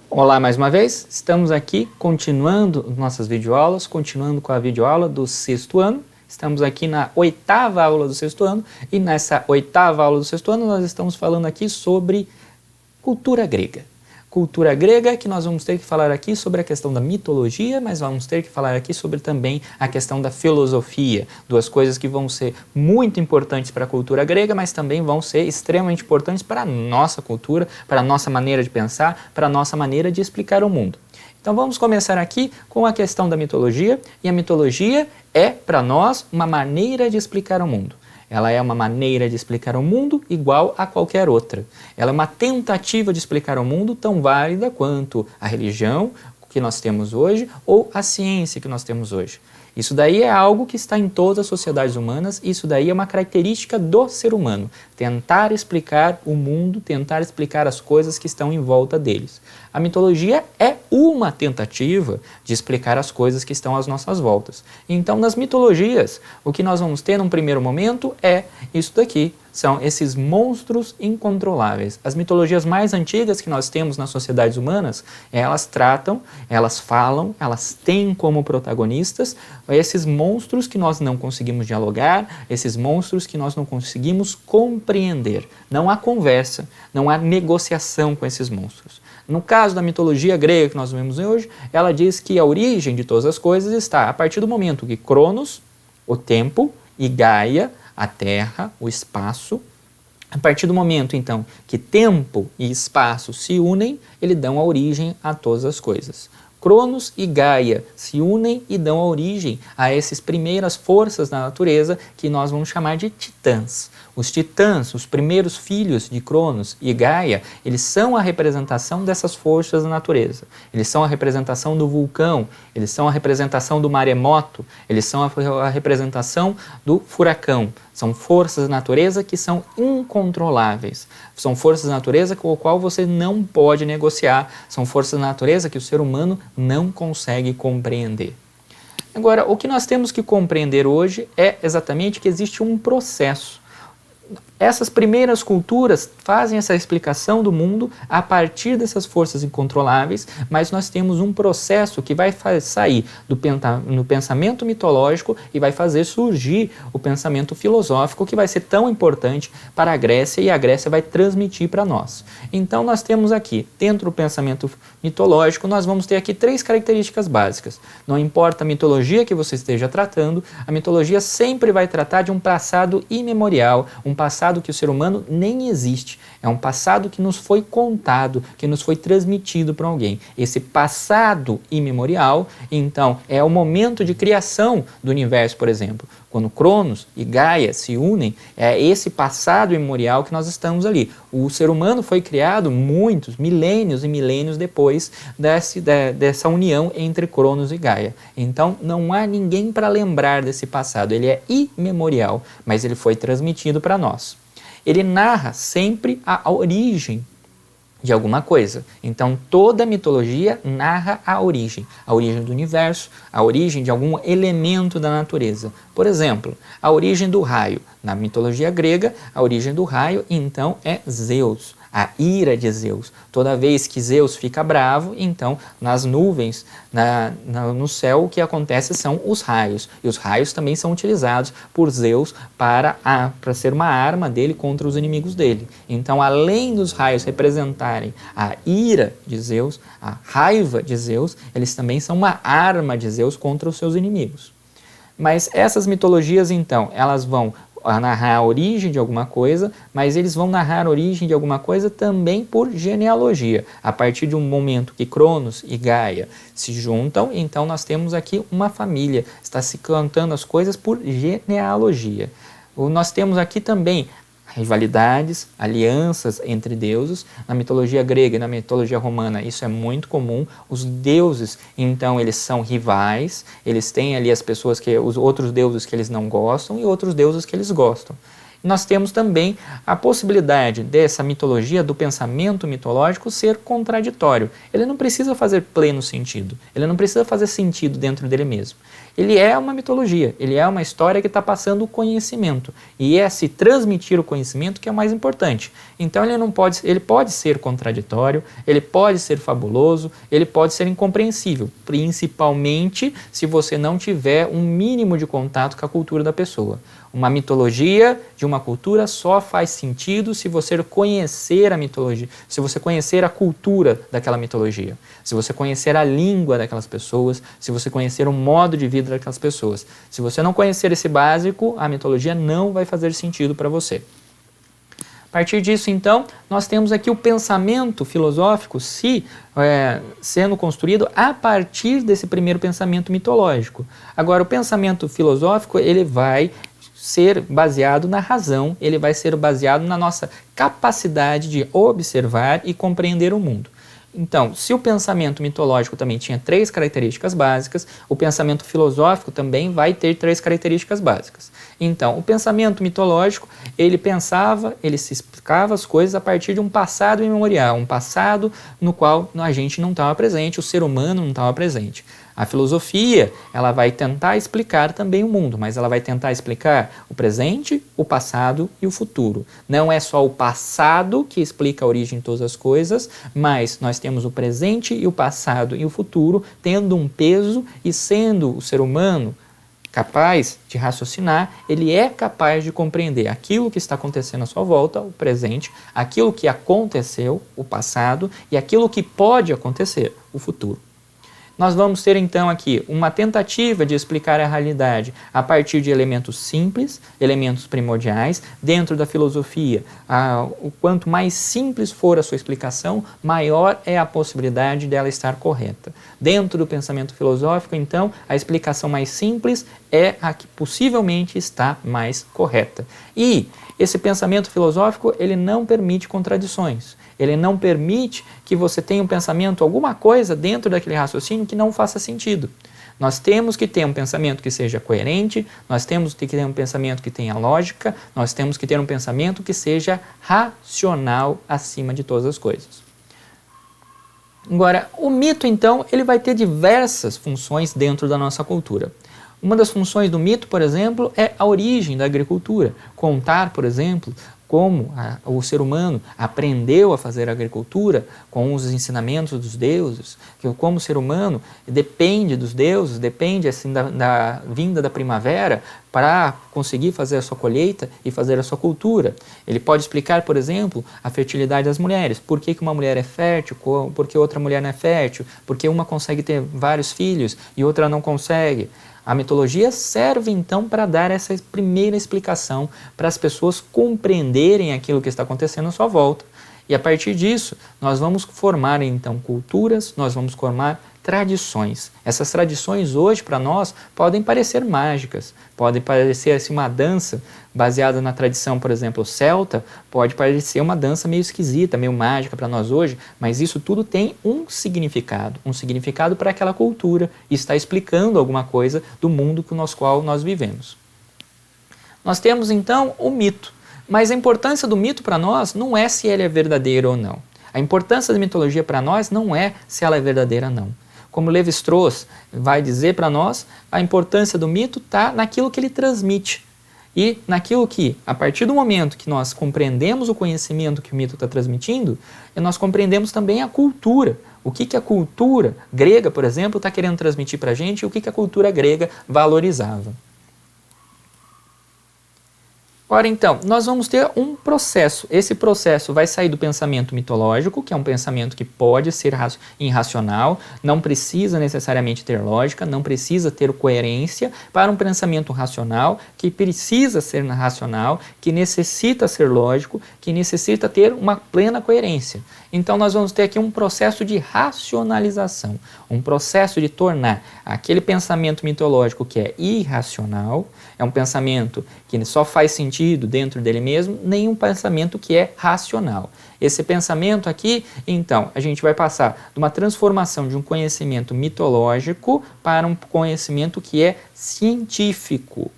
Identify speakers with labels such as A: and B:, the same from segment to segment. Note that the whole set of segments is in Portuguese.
A: Olá mais uma vez, estamos aqui continuando nossas videoaulas, continuando com a videoaula do sexto ano. Estamos aqui na oitava aula do sexto ano e nessa oitava aula do sexto ano nós estamos falando aqui sobre cultura grega. Cultura grega que nós vamos ter que falar aqui sobre a questão da mitologia, mas vamos ter que falar aqui sobre também a questão da filosofia. Duas coisas que vão ser muito importantes para a cultura grega, mas também vão ser extremamente importantes para a nossa cultura, para a nossa maneira de pensar, para a nossa maneira de explicar o mundo. Então vamos começar aqui com a questão da mitologia, e a mitologia é, para nós, uma maneira de explicar o mundo. Ela é uma maneira de explicar o mundo igual a qualquer outra. Ela é uma tentativa de explicar o mundo tão válida quanto a religião que nós temos hoje ou a ciência que nós temos hoje. Isso daí é algo que está em todas as sociedades humanas, isso daí é uma característica do ser humano. Tentar explicar o mundo, tentar explicar as coisas que estão em volta deles. A mitologia é uma tentativa de explicar as coisas que estão às nossas voltas. Então, nas mitologias, o que nós vamos ter num primeiro momento é isso daqui. São esses monstros incontroláveis. As mitologias mais antigas que nós temos nas sociedades humanas, elas tratam, elas falam, elas têm como protagonistas esses monstros que nós não conseguimos dialogar, esses monstros que nós não conseguimos compreender. Não há conversa, não há negociação com esses monstros. No caso da mitologia grega que nós vemos hoje, ela diz que a origem de todas as coisas está a partir do momento que Cronos, o tempo, e Gaia, a Terra, o espaço, a partir do momento, então, que tempo e espaço se unem, eles dão a origem a todas as coisas. Cronos e Gaia se unem e dão a origem a essas primeiras forças da natureza que nós vamos chamar de titãs. Os titãs, os primeiros filhos de Cronos e Gaia, eles são a representação dessas forças da natureza. Eles são a representação do vulcão, eles são a representação do maremoto, eles são a representação do furacão. São forças da natureza que são incontroláveis. São forças da natureza com o qual você não pode negociar. São forças da natureza que o ser humano não consegue compreender. Agora, o que nós temos que compreender hoje é exatamente que existe um processo. Essas primeiras culturas fazem essa explicação do mundo a partir dessas forças incontroláveis, mas nós temos um processo que vai sair no pensamento mitológico e vai fazer surgir o pensamento filosófico que vai ser tão importante para a Grécia e a Grécia vai transmitir para nós. Então nós temos aqui, dentro do pensamento mitológico, nós vamos ter aqui três características básicas. Não importa a mitologia que você esteja tratando, a mitologia sempre vai tratar de um passado imemorial, um passado que o ser humano nem existe. É um passado que nos foi contado, que nos foi transmitido para alguém. Esse passado imemorial, então, é o momento de criação do universo, por exemplo. Quando Cronos e Gaia se unem, é esse passado imemorial que nós estamos ali. O ser humano foi criado muitos, milênios e milênios depois dessa união entre Cronos e Gaia. Então, não há ninguém para lembrar desse passado. Ele é imemorial, mas ele foi transmitido para nós. Ele narra sempre a origem de alguma coisa. Então, toda mitologia narra a origem do universo, a origem de algum elemento da natureza. Por exemplo, a origem do raio. Na mitologia grega, a origem do raio, então, é Zeus. A ira de Zeus. Toda vez que Zeus fica bravo, então, nas nuvens, no céu, o que acontece são os raios. E os raios também são utilizados por Zeus para ser uma arma dele contra os inimigos dele. Então, além dos raios representarem a ira de Zeus, a raiva de Zeus, eles também são uma arma de Zeus contra os seus inimigos. Mas essas mitologias, então, elas vão narrar a origem de alguma coisa, mas eles vão narrar a origem de alguma coisa também por genealogia. A partir de um momento que Cronos e Gaia se juntam, então nós temos aqui uma família, está se contando as coisas por genealogia. Nós temos aqui também rivalidades, alianças entre deuses. Na mitologia grega e na mitologia romana isso é muito comum. Os deuses, então, eles são rivais, eles têm ali as pessoas os outros deuses que eles não gostam e outros deuses que eles gostam. Nós temos também a possibilidade dessa mitologia, do pensamento mitológico, ser contraditório. Ele não precisa fazer pleno sentido, ele não precisa fazer sentido dentro dele mesmo. Ele é uma mitologia, ele é uma história que está passando o conhecimento. E é se transmitir o conhecimento que é o mais importante. Então ele pode ser contraditório, ele pode ser fabuloso, ele pode ser incompreensível, principalmente se você não tiver um mínimo de contato com a cultura da pessoa. Uma mitologia de uma cultura só faz sentido se você conhecer a mitologia, se você conhecer a cultura daquela mitologia, se você conhecer a língua daquelas pessoas, se você conhecer o modo de vida daquelas pessoas. Se você não conhecer esse básico, a mitologia não vai fazer sentido para você. A partir disso, então, nós temos aqui o pensamento filosófico sendo construído a partir desse primeiro pensamento mitológico. Agora, o pensamento filosófico, ele vai ser baseado na razão, ele vai ser baseado na nossa capacidade de observar e compreender o mundo. Então, se o pensamento mitológico também tinha 3 características básicas, o pensamento filosófico também vai ter 3 características básicas. Então, o pensamento mitológico, ele pensava, ele se explicava as coisas a partir de um passado imemorial, um passado no qual a gente não estava presente, o ser humano não estava presente. A filosofia, ela vai tentar explicar também o mundo, mas ela vai tentar explicar o presente, o passado e o futuro. Não é só o passado que explica a origem de todas as coisas, mas nós temos o presente e o passado e o futuro tendo um peso e sendo o ser humano capaz de raciocinar, ele é capaz de compreender aquilo que está acontecendo à sua volta, o presente, aquilo que aconteceu, o passado, e aquilo que pode acontecer, o futuro. Nós vamos ter então aqui uma tentativa de explicar a realidade a partir de elementos simples, elementos primordiais. Dentro da filosofia, o quanto mais simples for a sua explicação, maior é a possibilidade dela estar correta. Dentro do pensamento filosófico, então, a explicação mais simples é a que possivelmente está mais correta. E esse pensamento filosófico, ele não permite contradições. Ele não permite que você tenha um pensamento, alguma coisa dentro daquele raciocínio que não faça sentido. Nós temos que ter um pensamento que seja coerente, nós temos que ter um pensamento que tenha lógica, nós temos que ter um pensamento que seja racional acima de todas as coisas. Agora, o mito, então, ele vai ter diversas funções dentro da nossa cultura. Uma das funções do mito, por exemplo, é a origem da agricultura. Contar, por exemplo, como o ser humano aprendeu a fazer agricultura com os ensinamentos dos deuses, como o ser humano depende dos deuses, depende assim da vinda da primavera para conseguir fazer a sua colheita e fazer a sua cultura. Ele pode explicar, por exemplo, a fertilidade das mulheres. Por que uma mulher é fértil, por que outra mulher não é fértil, por que uma consegue ter vários filhos e outra não consegue. A mitologia serve então para dar essa primeira explicação para as pessoas compreenderem aquilo que está acontecendo à sua volta. E a partir disso, nós vamos formar então culturas, nós vamos formar tradições. Essas tradições hoje para nós podem parecer mágicas, podem parecer assim, uma dança baseada na tradição, por exemplo, celta, pode parecer uma dança meio esquisita, meio mágica para nós hoje, mas isso tudo tem um significado para aquela cultura e está explicando alguma coisa do mundo no qual nós vivemos. Nós temos então o mito, mas a importância do mito para nós não é se ele é verdadeiro ou não. A importância da mitologia para nós não é se ela é verdadeira ou não. Como Lévi-Strauss vai dizer para nós, a importância do mito está naquilo que ele transmite. E naquilo que, a partir do momento que nós compreendemos o conhecimento que o mito está transmitindo, nós compreendemos também a cultura. O que a cultura grega, por exemplo, está querendo transmitir para a gente e o que a cultura grega valorizava. Ora então, nós vamos ter um processo. Esse processo vai sair do pensamento mitológico, que é um pensamento que pode ser irracional, não precisa necessariamente ter lógica, não precisa ter coerência, para um pensamento racional, que precisa ser racional, que necessita ser lógico, que necessita ter uma plena coerência. Então nós vamos ter aqui um processo de racionalização, um processo de tornar aquele pensamento mitológico que é irracional, é um pensamento que só faz sentido dentro dele mesmo, nem um pensamento que é racional. Esse pensamento aqui, então, a gente vai passar de uma transformação de um conhecimento mitológico para um conhecimento que é científico.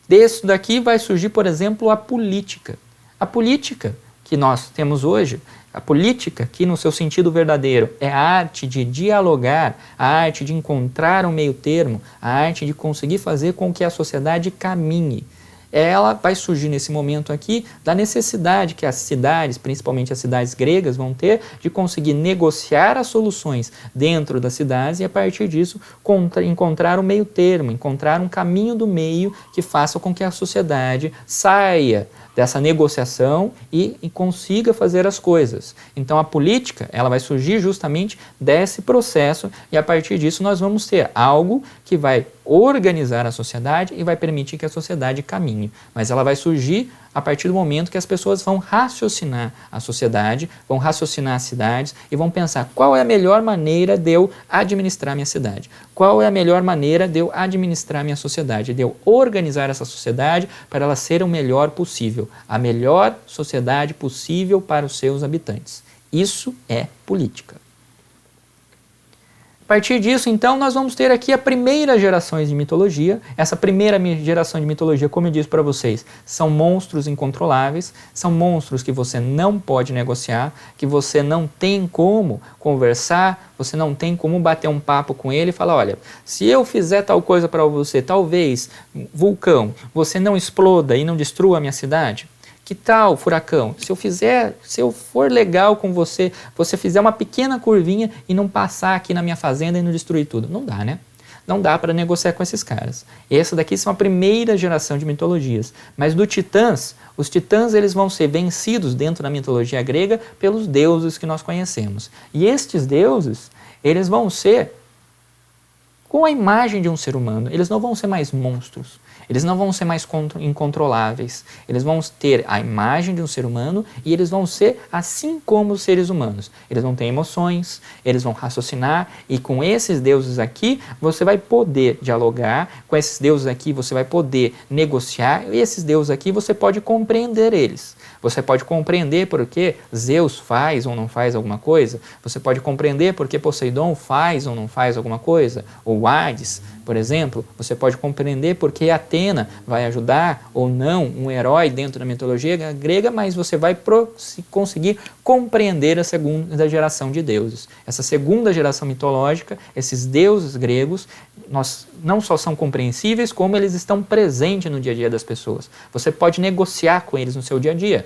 A: Disso daqui vai surgir, por exemplo, a política. A política que nós temos hoje, a política, que no seu sentido verdadeiro é a arte de dialogar, a arte de encontrar um meio termo, a arte de conseguir fazer com que a sociedade caminhe. Ela vai surgir nesse momento aqui da necessidade que as cidades, principalmente as cidades gregas, vão ter de conseguir negociar as soluções dentro das cidades e, a partir disso, encontrar um meio termo, encontrar um caminho do meio que faça com que a sociedade saia dessa negociação e consiga fazer as coisas. Então a política, ela vai surgir justamente desse processo e a partir disso nós vamos ter algo que vai organizar a sociedade e vai permitir que a sociedade caminhe. Mas ela vai surgir a partir do momento que as pessoas vão raciocinar a sociedade, vão raciocinar as cidades e vão pensar qual é a melhor maneira de eu administrar minha cidade, qual é a melhor maneira de eu administrar minha sociedade, de eu organizar essa sociedade para ela ser o melhor possível, a melhor sociedade possível para os seus habitantes. Isso é política. A partir disso, então, nós vamos ter aqui a primeira geração de mitologia. Essa primeira geração de mitologia, como eu disse para vocês, são monstros incontroláveis, são monstros que você não pode negociar, que você não tem como conversar, você não tem como bater um papo com ele e falar, olha, se eu fizer tal coisa para você, talvez, vulcão, você não exploda e não destrua a minha cidade? Que tal, furacão, se eu for legal com você, você fizer uma pequena curvinha e não passar aqui na minha fazenda e não destruir tudo? Não dá, né? Não dá para negociar com esses caras. Essa daqui são a primeira geração de mitologias. Mas do Titãs, os Titãs eles vão ser vencidos dentro da mitologia grega pelos deuses que nós conhecemos. E estes deuses, eles vão ser com a imagem de um ser humano. Eles não vão ser mais monstros. Eles não vão ser mais incontroláveis. Eles vão ter a imagem de um ser humano e eles vão ser assim como os seres humanos. Eles vão ter emoções, eles vão raciocinar e com esses deuses aqui você vai poder dialogar, com esses deuses aqui você vai poder negociar e esses deuses aqui você pode compreender eles. Você pode compreender por que Zeus faz ou não faz alguma coisa. Você pode compreender por que Poseidon faz ou não faz alguma coisa. Ou Hades, por exemplo. Você pode compreender por que Atena vai ajudar ou não um herói dentro da mitologia grega, mas você vai conseguir compreender a segunda geração de deuses. Essa segunda geração mitológica, esses deuses gregos, não só são compreensíveis, como eles estão presentes no dia a dia das pessoas. Você pode negociar com eles no seu dia a dia.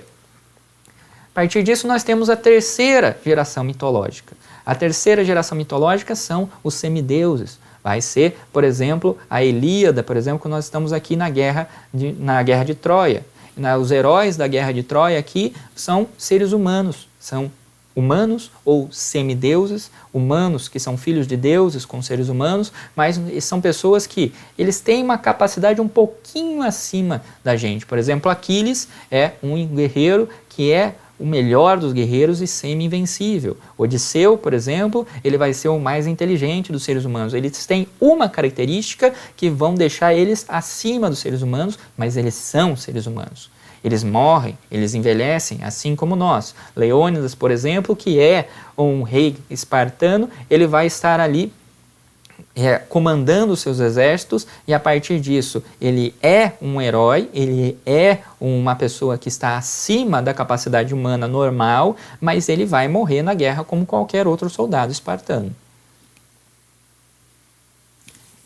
A: A partir disso, nós temos a terceira geração mitológica. A terceira geração mitológica são os semideuses. Vai ser, por exemplo, a Ilíada, por exemplo, que nós estamos aqui na guerra de Troia. Os heróis da guerra de Troia aqui são seres humanos, são humanos ou semideuses, humanos que são filhos de deuses com seres humanos, mas são pessoas que eles têm uma capacidade um pouquinho acima da gente. Por exemplo, Aquiles é um guerreiro que é o melhor dos guerreiros e semi-invencível. Odisseu, por exemplo, ele vai ser o mais inteligente dos seres humanos. Eles têm uma característica que vão deixar eles acima dos seres humanos, mas eles são seres humanos. Eles morrem, eles envelhecem, assim como nós. Leônidas, por exemplo, que é um rei espartano, ele vai estar ali comandando os seus exércitos e a partir disso ele é um herói, ele é uma pessoa que está acima da capacidade humana normal, mas ele vai morrer na guerra como qualquer outro soldado espartano.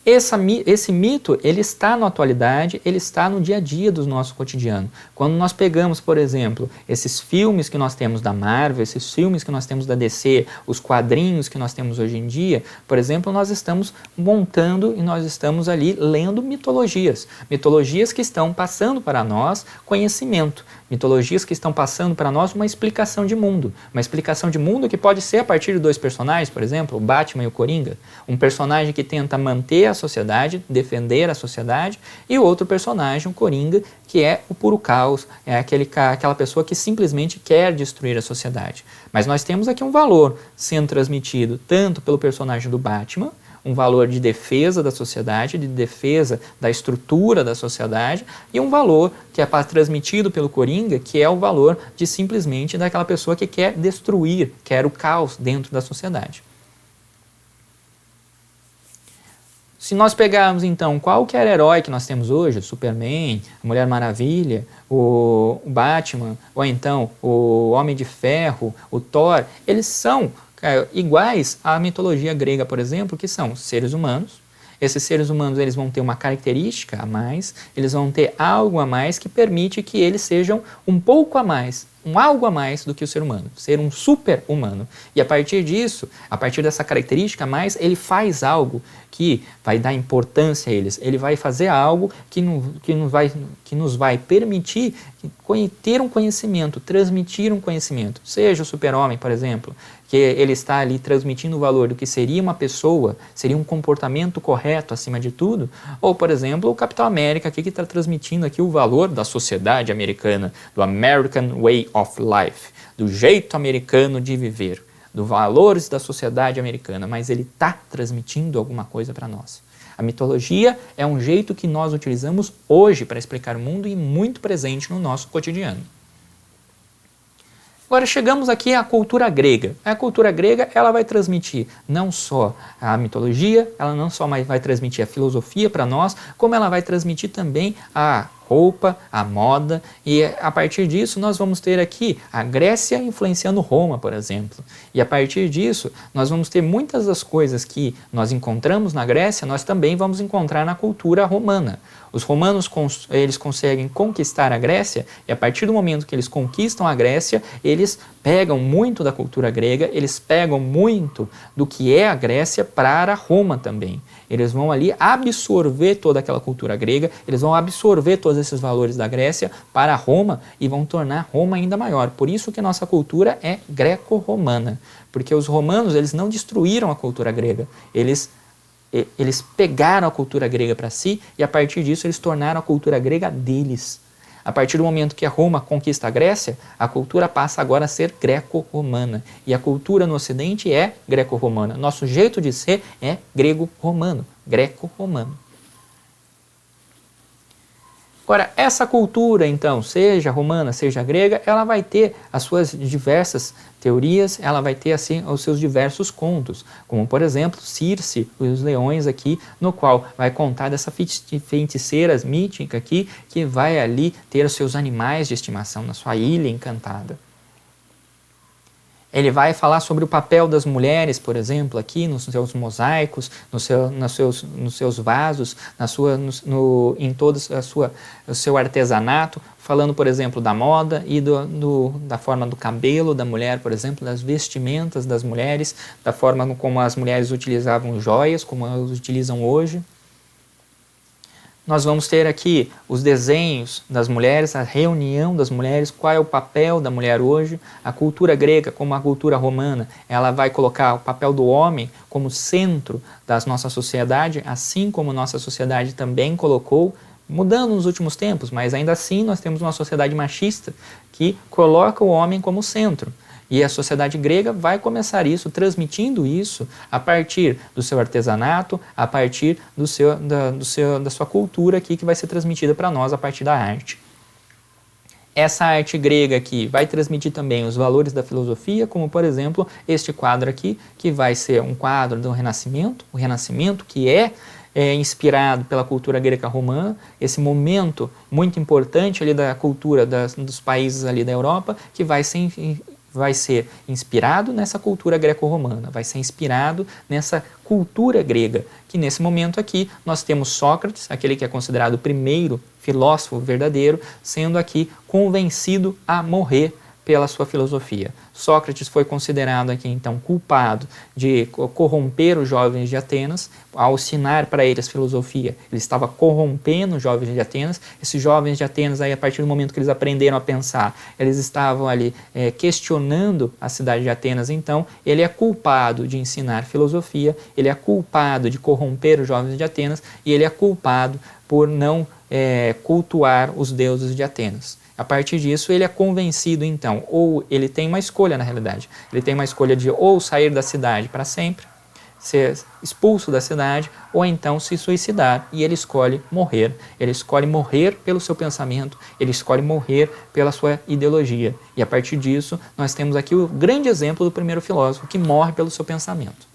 A: Esse mito, ele está na atualidade, ele está no dia a dia do nosso cotidiano. Quando nós pegamos, por exemplo, esses filmes que nós temos da Marvel, esses filmes que nós temos da DC, os quadrinhos que nós temos hoje em dia, por exemplo, nós estamos montando e nós estamos ali lendo mitologias. Mitologias que estão passando para nós conhecimento. Mitologias que estão passando para nós uma explicação de mundo. Uma explicação de mundo que pode ser a partir de dois personagens, por exemplo, o Batman e o Coringa. Um personagem que tenta manter a sociedade, defender a sociedade, e o outro personagem, o Coringa, que é o puro caos, é aquela pessoa que simplesmente quer destruir a sociedade. Mas nós temos aqui um valor sendo transmitido tanto pelo personagem do Batman, um valor de defesa da sociedade, de defesa da estrutura da sociedade, e um valor que é transmitido pelo Coringa, que é o valor de simplesmente daquela pessoa que quer destruir, quer o caos dentro da sociedade. Se nós pegarmos, então, qualquer herói que nós temos hoje, o Superman, a Mulher Maravilha, o Batman, ou então o Homem de Ferro, o Thor, eles são iguais à mitologia grega, por exemplo, que são seres humanos. Esses seres humanos eles vão ter uma característica a mais, eles vão ter algo a mais que permite que eles sejam um pouco a mais, algo a mais do que o ser humano, ser um super-humano. E a partir disso, a partir dessa característica a mais, ele faz algo que vai dar importância a eles, ele vai fazer algo que nos vai permitir ter um conhecimento, transmitir um conhecimento. Seja o super-homem, por exemplo, que ele está ali transmitindo o valor do que seria uma pessoa, seria um comportamento correto acima de tudo, ou, por exemplo, o Capitão América aqui que está transmitindo aqui o valor da sociedade americana, do American Way of Life, do jeito americano de viver, dos valores da sociedade americana, mas ele está transmitindo alguma coisa para nós. A mitologia é um jeito que nós utilizamos hoje para explicar o mundo e muito presente no nosso cotidiano. Agora chegamos aqui à cultura grega. A cultura grega ela vai transmitir não só a mitologia, ela não só vai transmitir a filosofia para nós, como ela vai transmitir também a roupa, a moda, e a partir disso nós vamos ter aqui a Grécia influenciando Roma, por exemplo. E a partir disso nós vamos ter muitas das coisas que nós encontramos na Grécia, nós também vamos encontrar na cultura romana. Os romanos eles conseguem conquistar a Grécia e a partir do momento que eles conquistam a Grécia, eles pegam muito da cultura grega, eles pegam muito do que é a Grécia para Roma também. Eles vão ali absorver toda aquela cultura grega, eles vão absorver todos esses valores da Grécia para Roma e vão tornar Roma ainda maior. Por isso que nossa cultura é greco-romana, porque os romanos eles não destruíram a cultura grega, eles pegaram a cultura grega para si e a partir disso eles tornaram a cultura grega deles. A partir do momento que a Roma conquista a Grécia, a cultura passa agora a ser greco-romana. E a cultura no Ocidente é greco-romana. Nosso jeito de ser é grego-romano, greco-romano. Agora, essa cultura, então, seja romana, seja grega, ela vai ter as suas diversas teorias, ela vai ter, assim, os seus diversos contos, como, por exemplo, Circe e os Leões aqui, no qual vai contar dessa feiticeira mítica aqui, que vai ali ter os seus animais de estimação na sua ilha encantada. Ele vai falar sobre o papel das mulheres, por exemplo, aqui nos seus mosaicos, nos seus vasos, em todo o seu artesanato, falando, por exemplo, da moda e da forma do cabelo da mulher, por exemplo, das vestimentas das mulheres, da forma como as mulheres utilizavam joias, como elas utilizam hoje. Nós vamos ter aqui os desenhos das mulheres, a reunião das mulheres, qual é o papel da mulher hoje. A cultura grega, como a cultura romana, ela vai colocar o papel do homem como centro da nossa sociedade, assim como nossa sociedade também colocou, mudando nos últimos tempos, mas ainda assim nós temos uma sociedade machista que coloca o homem como centro. E a sociedade grega vai começar isso, transmitindo isso a partir do seu artesanato, a partir da sua cultura aqui, que vai ser transmitida para nós a partir da arte. Essa arte grega aqui vai transmitir também os valores da filosofia, como por exemplo este quadro aqui, que vai ser um quadro do Renascimento, o Renascimento que é inspirado pela cultura greca-romana, esse momento muito importante ali da cultura dos países ali da Europa, que vai ser inspirado nessa cultura greco-romana, vai ser inspirado nessa cultura grega, que nesse momento aqui nós temos Sócrates, aquele que é considerado o primeiro filósofo verdadeiro, sendo aqui convencido a morrer pela sua filosofia. Sócrates foi considerado aqui então culpado de corromper os jovens de Atenas, ao ensinar para eles filosofia, ele estava corrompendo os jovens de Atenas. Esses jovens de Atenas, aí, a partir do momento que eles aprenderam a pensar, eles estavam ali questionando a cidade de Atenas, então ele é culpado de ensinar filosofia, ele é culpado de corromper os jovens de Atenas e ele é culpado por não cultuar os deuses de Atenas. A partir disso, ele é convencido, então, ou ele tem uma escolha, na realidade. Ele tem uma escolha de ou sair da cidade para sempre, ser expulso da cidade, ou então se suicidar. E ele escolhe morrer. Ele escolhe morrer pelo seu pensamento, ele escolhe morrer pela sua ideologia. E a partir disso, nós temos aqui o grande exemplo do primeiro filósofo, que morre pelo seu pensamento.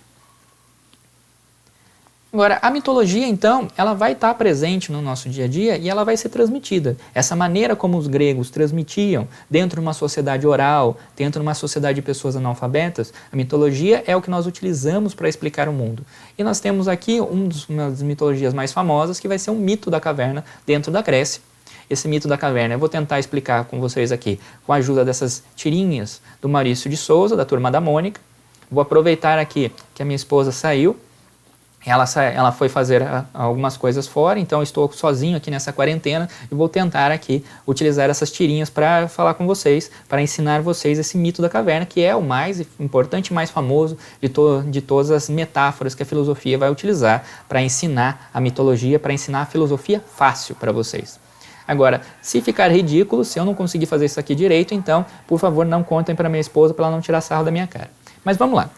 A: Agora, a mitologia, então, ela vai estar presente no nosso dia a dia e ela vai ser transmitida. Essa maneira como os gregos transmitiam dentro de uma sociedade oral, dentro de uma sociedade de pessoas analfabetas, a mitologia é o que nós utilizamos para explicar o mundo. E nós temos aqui uma das mitologias mais famosas, que vai ser um mito da caverna dentro da Grécia. Esse mito da caverna eu vou tentar explicar com vocês aqui, com a ajuda dessas tirinhas do Maurício de Souza, da Turma da Mônica. Vou aproveitar aqui que a minha esposa saiu. Ela foi fazer algumas coisas fora, então eu estou sozinho aqui nessa quarentena e vou tentar aqui utilizar essas tirinhas para falar com vocês, para ensinar vocês esse mito da caverna, que é o mais importante e mais famoso de todas as metáforas que a filosofia vai utilizar para ensinar a mitologia, para ensinar a filosofia fácil para vocês. Agora, se ficar ridículo, se eu não conseguir fazer isso aqui direito, então, por favor, não contem para minha esposa para ela não tirar sarro da minha cara. Mas vamos lá.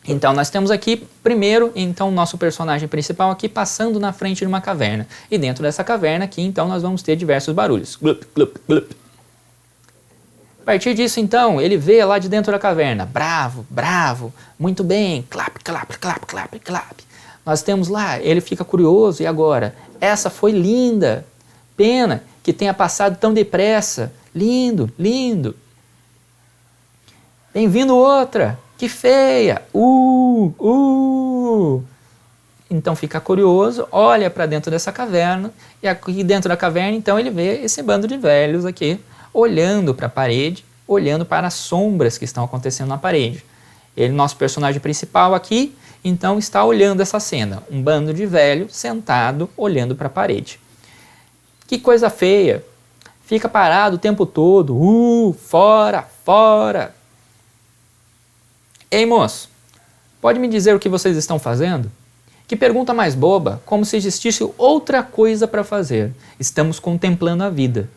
A: Então, nós temos aqui, primeiro, então, o nosso personagem principal aqui passando na frente de uma caverna. E dentro dessa caverna aqui, então, nós vamos ter diversos barulhos. Glup, glup, glup. A partir disso, então, ele vê lá de dentro da caverna. Bravo, bravo, muito bem, clap, clap, clap, clap, clap. Nós temos lá, ele fica curioso, e agora? Essa foi linda, pena que tenha passado tão depressa. Lindo, lindo. Bem-vindo outra. Que feia! Então fica curioso, olha para dentro dessa caverna, e aqui dentro da caverna, então, ele vê esse bando de velhos aqui, olhando para a parede, olhando para as sombras que estão acontecendo na parede. Ele, nosso personagem principal aqui, então, está olhando essa cena, um bando de velhos sentado, olhando para a parede. Que coisa feia! Fica parado o tempo todo, fora, fora! Ei, moço, pode me dizer o que vocês estão fazendo? Que pergunta mais boba, como se existisse outra coisa para fazer. Estamos contemplando a vida.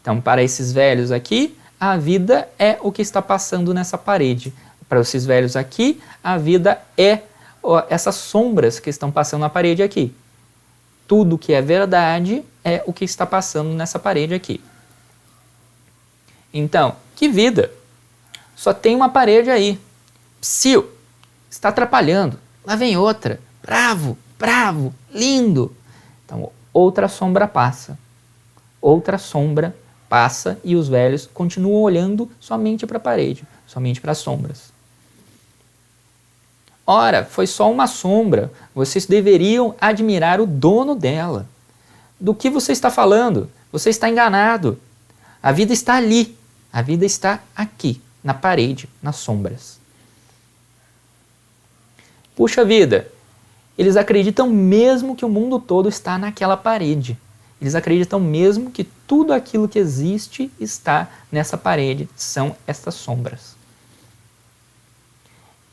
A: Então, para esses velhos aqui, a vida é o que está passando nessa parede. Para esses velhos aqui, a vida é essas sombras que estão passando na parede aqui. Tudo que é verdade é o que está passando nessa parede aqui. Então, que vida? Só tem uma parede aí. Psiu, está atrapalhando. Lá vem outra. Bravo, bravo, lindo. Então, outra sombra passa. Outra sombra passa e os velhos continuam olhando somente para a parede, somente para as sombras. Ora, foi só uma sombra. Vocês deveriam admirar o dono dela. Do que você está falando? Você está enganado. A vida está ali. A vida está aqui, na parede, nas sombras. Puxa vida, eles acreditam mesmo que o mundo todo está naquela parede. Eles acreditam mesmo que tudo aquilo que existe está nessa parede, são essas sombras.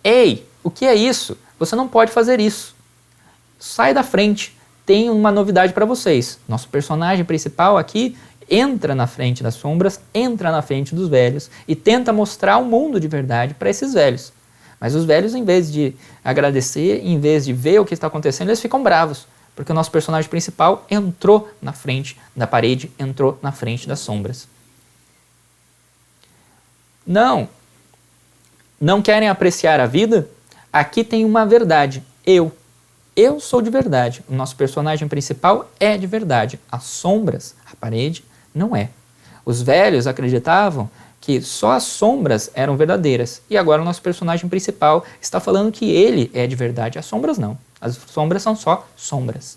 A: Ei, o que é isso? Você não pode fazer isso. Sai da frente, tem uma novidade para vocês. Nosso personagem principal aqui entra na frente das sombras, entra na frente dos velhos e tenta mostrar o mundo de verdade para esses velhos. Mas os velhos, em vez de agradecer, em vez de ver o que está acontecendo, eles ficam bravos. Porque o nosso personagem principal entrou na frente da parede, entrou na frente das sombras. Não querem apreciar a vida? Aqui tem uma verdade. Eu sou de verdade. O nosso personagem principal é de verdade. As sombras, a parede, não é. Os velhos acreditavam que só as sombras eram verdadeiras. E agora o nosso personagem principal está falando que ele é de verdade. As sombras não. As sombras são só sombras.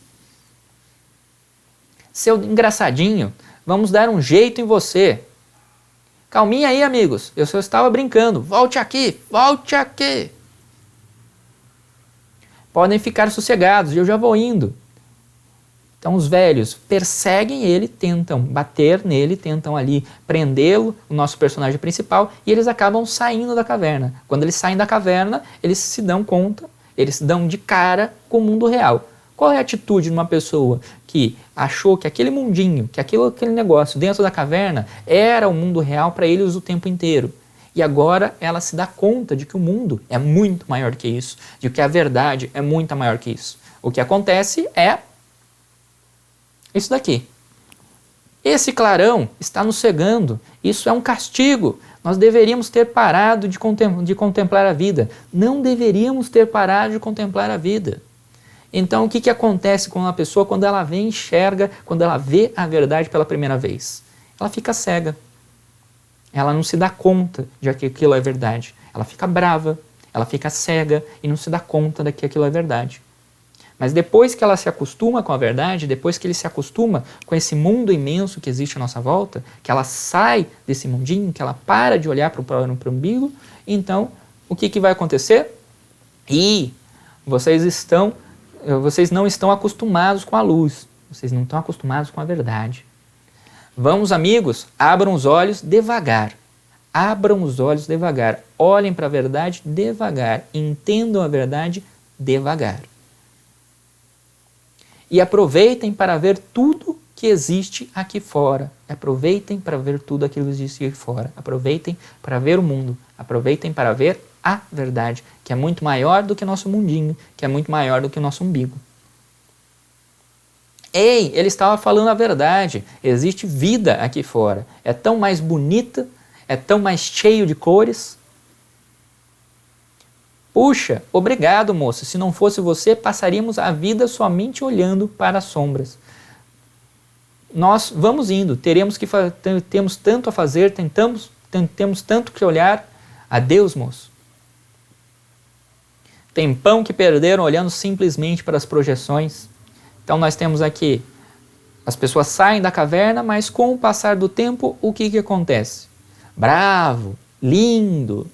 A: Seu engraçadinho, vamos dar um jeito em você. Calminha aí, amigos. Eu só estava brincando. Volte aqui, volte aqui. Podem ficar sossegados, eu já vou indo. Então os velhos perseguem ele, tentam bater nele, tentam ali prendê-lo, o nosso personagem principal, e eles acabam saindo da caverna. Quando eles saem da caverna, eles se dão conta, eles se dão de cara com o mundo real. Qual é a atitude de uma pessoa que achou que aquele mundinho, que aquele negócio dentro da caverna era o mundo real para eles o tempo inteiro? E agora ela se dá conta de que o mundo é muito maior do que isso, de que a verdade é muito maior que isso. O que acontece é isso daqui. Esse clarão está nos cegando. Isso é um castigo. Nós deveríamos ter parado de contemplar a vida. Não deveríamos ter parado de contemplar a vida. Então, o que acontece com uma pessoa quando ela enxerga, quando ela vê a verdade pela primeira vez? Ela fica cega. Ela não se dá conta de que aquilo é verdade. Ela fica brava, ela fica cega e não se dá conta de que aquilo é verdade. Mas depois que ela se acostuma com a verdade, depois que ele se acostuma com esse mundo imenso que existe à nossa volta, que ela sai desse mundinho, que ela para de olhar para o umbigo, então o que vai acontecer? Vocês não estão acostumados com a luz, vocês não estão acostumados com a verdade. Vamos, amigos, abram os olhos devagar. Abram os olhos devagar. Olhem para a verdade devagar. Entendam a verdade devagar. E aproveitem para ver tudo que existe aqui fora. Aproveitem para ver tudo aquilo que existe aqui fora. Aproveitem para ver o mundo. Aproveitem para ver a verdade, que é muito maior do que nosso mundinho, que é muito maior do que o nosso umbigo. Ei, ele estava falando a verdade. Existe vida aqui fora. É tão mais bonita, é tão mais cheio de cores. Puxa, obrigado, moça. Se não fosse você, passaríamos a vida somente olhando para as sombras. Nós vamos indo, temos tanto a fazer, temos tanto que olhar. Adeus, moço. Tem pão que perderam olhando simplesmente para as projeções. Então nós temos aqui, as pessoas saem da caverna, mas com o passar do tempo, o que acontece? Bravo, lindo.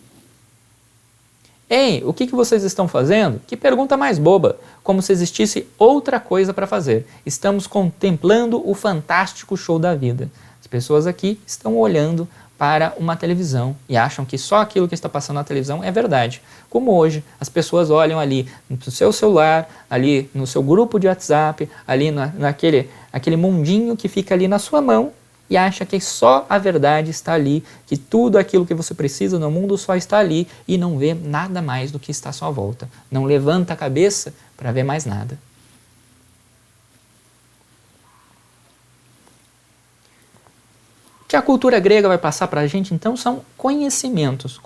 A: Ei, o que vocês estão fazendo? Que pergunta mais boba, como se existisse outra coisa para fazer. Estamos contemplando o fantástico show da vida. As pessoas aqui estão olhando para uma televisão e acham que só aquilo que está passando na televisão é verdade. Como hoje, as pessoas olham ali no seu celular, ali no seu grupo de WhatsApp, ali naquele mundinho que fica ali na sua mão e acha que só a verdade está ali, que tudo aquilo que você precisa no mundo só está ali e não vê nada mais do que está à sua volta. Não levanta a cabeça para ver mais nada. O que a cultura grega vai passar para a gente, então, são conhecimentos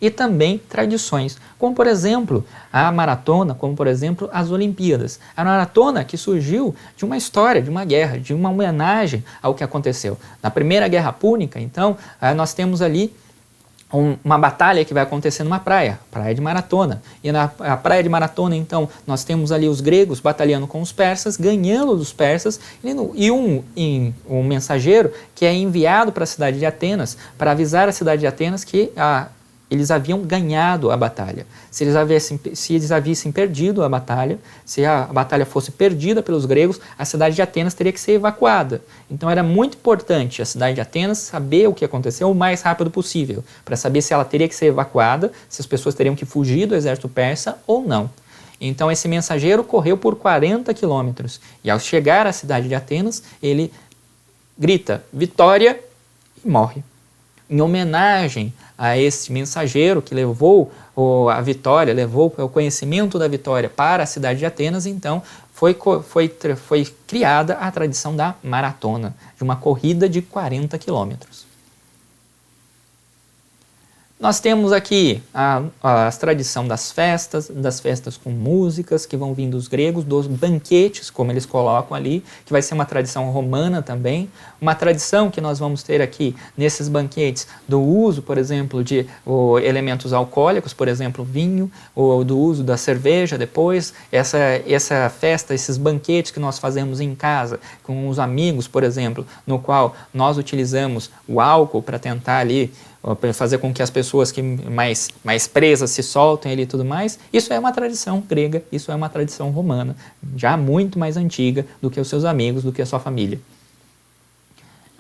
A: e também tradições, como, por exemplo, a maratona, como, por exemplo, as Olimpíadas. A maratona que surgiu de uma história, de uma guerra, de uma homenagem ao que aconteceu. Na Primeira Guerra Púnica, então, nós temos ali uma batalha que vai acontecer numa praia de Maratona. E na praia de Maratona, então, nós temos ali os gregos batalhando com os persas, ganhando dos persas, e um mensageiro que é enviado para a cidade de Atenas para avisar a cidade de Atenas que eles haviam ganhado a batalha. Se eles haviam perdido a batalha, se a batalha fosse perdida pelos gregos, a cidade de Atenas teria que ser evacuada. Então era muito importante a cidade de Atenas saber o que aconteceu o mais rápido possível, para saber se ela teria que ser evacuada, se as pessoas teriam que fugir do exército persa ou não. Então esse mensageiro correu por 40 quilômetros e ao chegar à cidade de Atenas, ele grita vitória e morre. Em homenagem a esse mensageiro que levou a vitória, levou o conhecimento da vitória para a cidade de Atenas, então foi criada a tradição da maratona, de uma corrida de 40 quilômetros. Nós temos aqui a tradição das festas com músicas que vão vir dos gregos, dos banquetes, como eles colocam ali, que vai ser uma tradição romana também. Uma tradição que nós vamos ter aqui nesses banquetes do uso, por exemplo, de elementos alcoólicos, por exemplo, vinho, ou do uso da cerveja depois. Essa festa, esses banquetes que nós fazemos em casa com os amigos, por exemplo, no qual nós utilizamos o álcool para tentar ali fazer com que as pessoas que mais presas se soltem ali e tudo mais, isso é uma tradição grega, isso é uma tradição romana, já muito mais antiga do que os seus amigos, do que a sua família.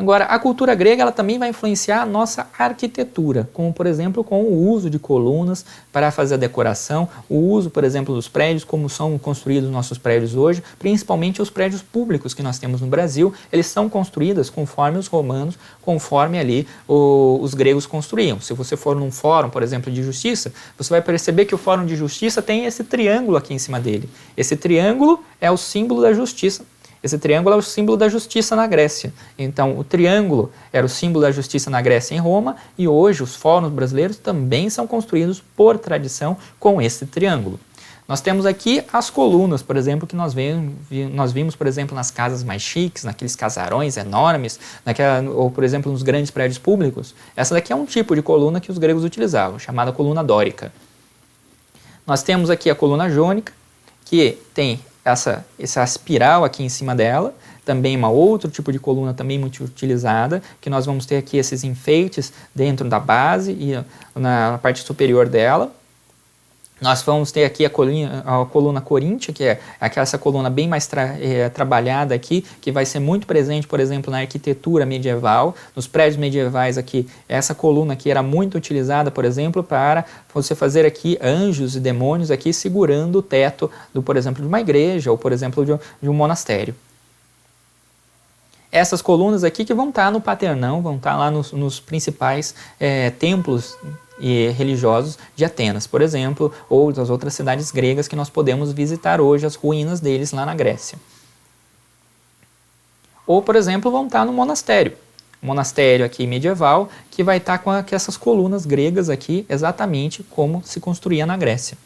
A: Agora, a cultura grega ela também vai influenciar a nossa arquitetura, como, por exemplo, com o uso de colunas para fazer a decoração, o uso, por exemplo, dos prédios, como são construídos nossos prédios hoje, principalmente os prédios públicos que nós temos no Brasil, eles são construídos conforme os romanos, conforme ali os gregos construíam. Se você for num fórum, por exemplo, de justiça, você vai perceber que o fórum de justiça tem esse triângulo aqui em cima dele. Esse triângulo é o símbolo da justiça. Esse triângulo é o símbolo da justiça na Grécia. Então, o triângulo era o símbolo da justiça na Grécia e em Roma, e hoje os fóruns brasileiros também são construídos por tradição com esse triângulo. Nós temos aqui as colunas, por exemplo, que nós vimos, por exemplo, nas casas mais chiques, naqueles casarões enormes, ou, por exemplo, nos grandes prédios públicos. Essa daqui é um tipo de coluna que os gregos utilizavam, chamada coluna dórica. Nós temos aqui a coluna jônica, que tem essa espiral aqui em cima dela, também outro tipo de coluna também muito utilizada, que nós vamos ter aqui esses enfeites dentro da base e na parte superior dela. Nós vamos ter aqui a coluna coríntia, que é essa coluna bem mais trabalhada aqui, que vai ser muito presente, por exemplo, na arquitetura medieval. Nos prédios medievais aqui, essa coluna aqui era muito utilizada, por exemplo, para você fazer aqui anjos e demônios aqui segurando o teto, por exemplo, de uma igreja ou, por exemplo, de um monastério. Essas colunas aqui que vão estar no Paternão, vão estar lá nos principais templos e religiosos de Atenas, por exemplo, ou das outras cidades gregas que nós podemos visitar hoje, as ruínas deles lá na Grécia. Ou, por exemplo, vão estar no monastério. Monastério aqui medieval, que vai estar com essas colunas gregas aqui, exatamente como se construía na Grécia.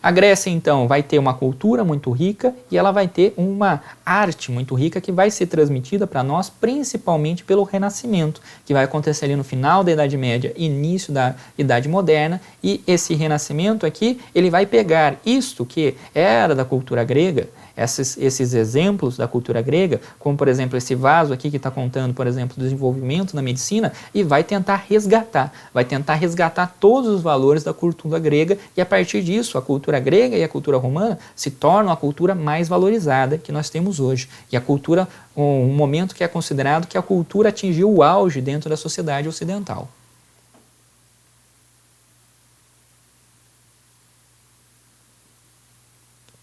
A: A Grécia, então, vai ter uma cultura muito rica e ela vai ter uma arte muito rica que vai ser transmitida para nós principalmente pelo Renascimento, que vai acontecer ali no final da Idade Média, início da Idade Moderna, e esse Renascimento aqui, ele vai pegar isto que era da cultura grega, esses exemplos da cultura grega, como por exemplo esse vaso aqui que está contando, por exemplo, o desenvolvimento na medicina, e vai tentar resgatar todos os valores da cultura grega, e a partir disso a cultura grega e a cultura romana se tornam a cultura mais valorizada que nós temos hoje. E a cultura, um momento que é considerado que a cultura atingiu o auge dentro da sociedade ocidental.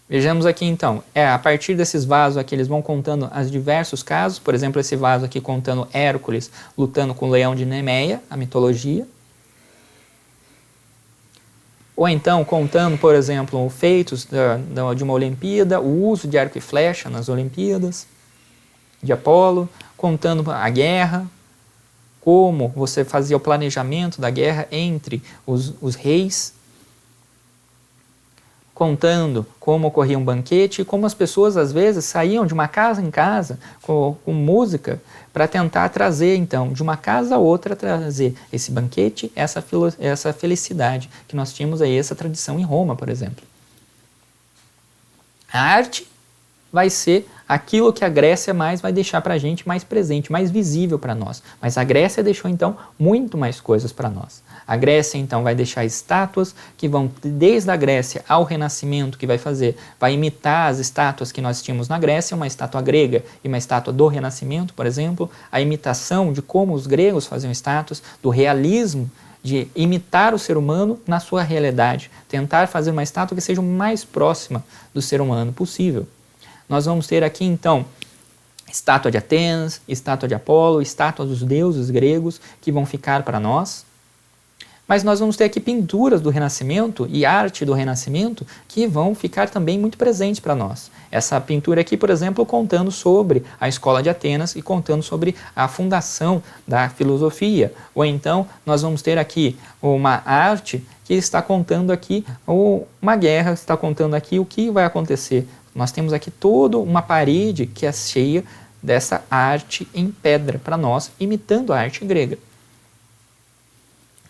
A: Vejamos aqui então, a partir desses vasos aqui eles vão contando os diversos casos, por exemplo esse vaso aqui contando Hércules lutando com o leão de Nemeia, a mitologia. Ou então contando, por exemplo, feitos de uma Olimpíada, o uso de arco e flecha nas Olimpíadas de Apolo, contando a guerra, como você fazia o planejamento da guerra entre os reis, contando como ocorria um banquete e como as pessoas às vezes saíam de uma casa em casa com música para tentar trazer então de uma casa a outra, trazer esse banquete, essa felicidade que nós tínhamos aí, essa tradição em Roma, por exemplo. A arte vai ser aquilo que a Grécia mais vai deixar para a gente mais presente, mais visível para nós. Mas a Grécia deixou então muito mais coisas para nós. A Grécia então vai deixar estátuas que vão desde a Grécia ao Renascimento, que vai imitar as estátuas que nós tínhamos na Grécia, uma estátua grega e uma estátua do Renascimento, por exemplo, a imitação de como os gregos faziam estátuas, do realismo, de imitar o ser humano na sua realidade, tentar fazer uma estátua que seja o mais próxima do ser humano possível. Nós vamos ter aqui, então, estátua de Atenas, estátua de Apolo, estátua dos deuses gregos que vão ficar para nós. Mas nós vamos ter aqui pinturas do Renascimento e arte do Renascimento que vão ficar também muito presentes para nós. Essa pintura aqui, por exemplo, contando sobre a escola de Atenas e contando sobre a fundação da filosofia. Ou então, nós vamos ter aqui uma arte que está contando aqui uma guerra, está contando aqui o que vai acontecer. Nós temos aqui toda uma parede que é cheia dessa arte em pedra para nós, imitando a arte grega.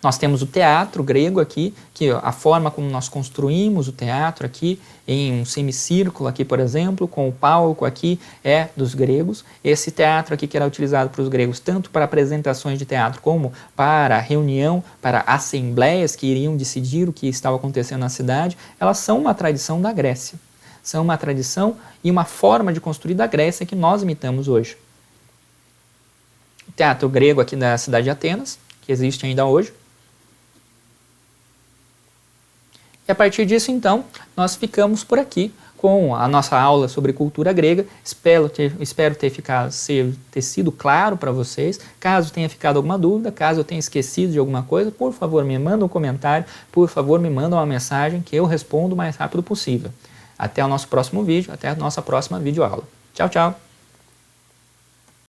A: Nós temos o teatro grego aqui, que a forma como nós construímos o teatro aqui, em um semicírculo aqui, por exemplo, com o palco aqui, é dos gregos. Esse teatro aqui que era utilizado para os gregos, tanto para apresentações de teatro, como para reunião, para assembleias que iriam decidir o que estava acontecendo na cidade, elas são uma tradição da Grécia. São uma tradição e uma forma de construir da Grécia que nós imitamos hoje. O teatro grego aqui da cidade de Atenas, que existe ainda hoje. E a partir disso, então, nós ficamos por aqui com a nossa aula sobre cultura grega. Espero ter sido claro para vocês. Caso tenha ficado alguma dúvida, caso eu tenha esquecido de alguma coisa, por favor, me manda um comentário, por favor, me manda uma mensagem que eu respondo o mais rápido possível. Até o nosso próximo vídeo, até a nossa próxima videoaula. Tchau, tchau!